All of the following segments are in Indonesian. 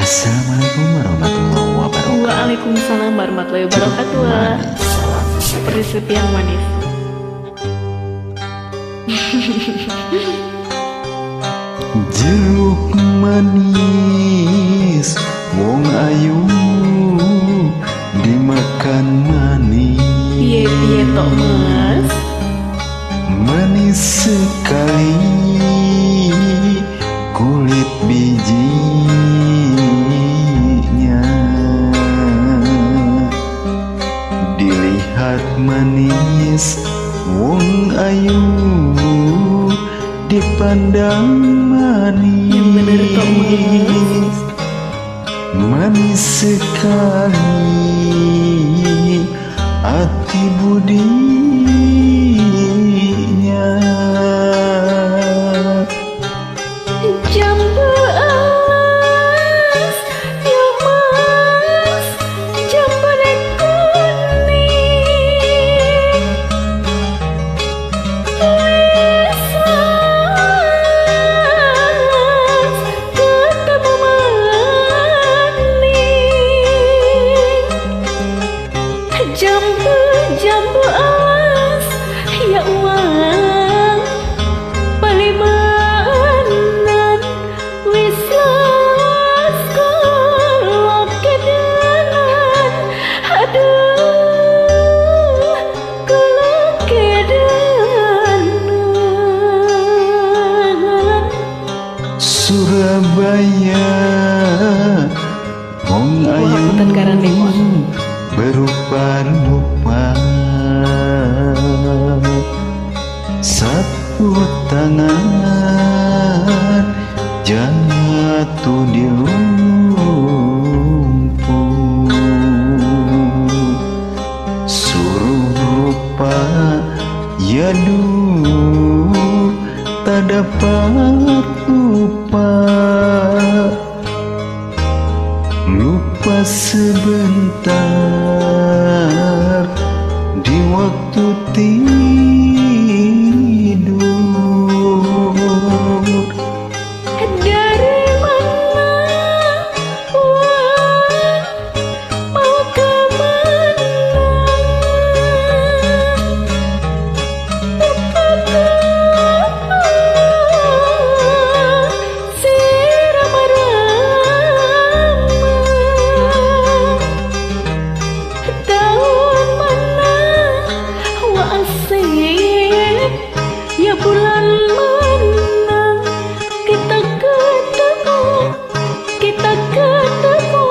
Assalamualaikum warahmatullahi wabarakatuh. Waalaikumsalam warahmatullahi wabarakatuh. Resep yang manis. Jeruk manis wong ayu dimakan manis. Piye tok mas? Manis sekali kulit bijinya, dilihat manis wong ayu, dipandang manis. Yang bener tok mas. Manis sekali hati budinya. Jambu alas, ya mas, jambu kuning. Lepas ketemu maning. Jambu alas, ya uang palimanan. Wis lawas kolok kedanan. Aduh, kolok kedanan. Surabaya wong ayu Punten Karang Dewa. berupa-rupa, sapu tangan jatuh di lumpur. Suruh rupa yadu tak dapat lupa. Lupa sebentar di waktu tidur. Dari mana uang mau ke mana? Si rama-rama tahun mana wa asik ya bulan mana kita ketemu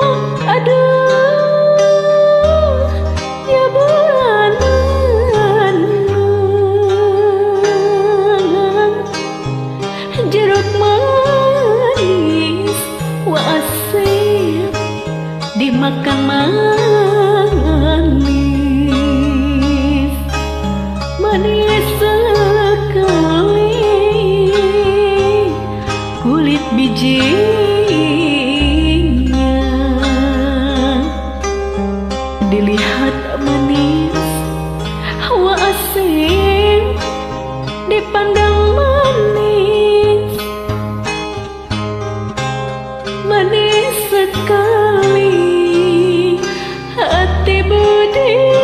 aduh ya bulan mana jeruk manis wa asik dimakan manis. Manis sekali kulit bijinya, dilihat manis wa asik dipandang manis. Manis sekali hati budinya.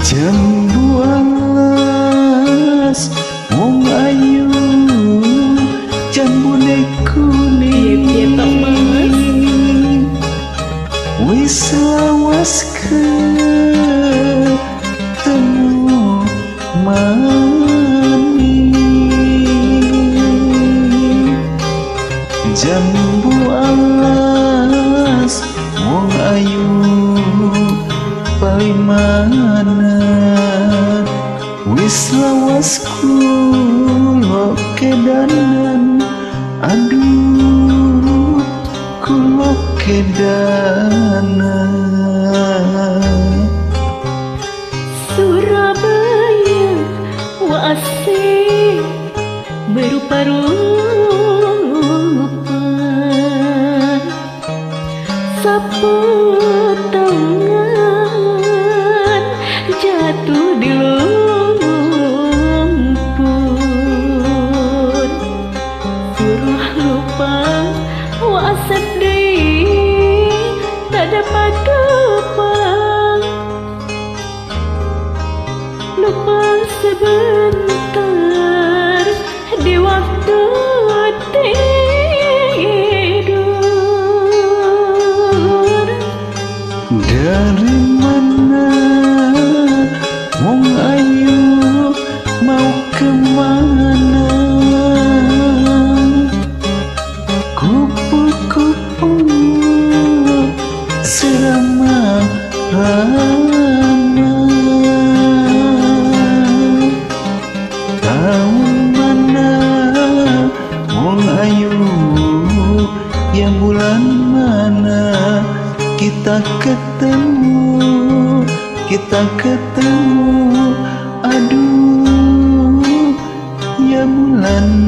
Jambu alas wong ayu jambune Piye tok mas? kuning, wis lawas ketemu maning. Jambu alas wong ayu palimanan, wis lawas kulo kedanan. Aduh, kulo kedanan. Surabaya wa asik berupa-rupa, sapu tangan jatuh di lumpur. kemana? Kupu-kupu serama hana. Tahun mana wong ayu, ya bulan mana kita ketemu, kita ketemu. Aduh, ya bulan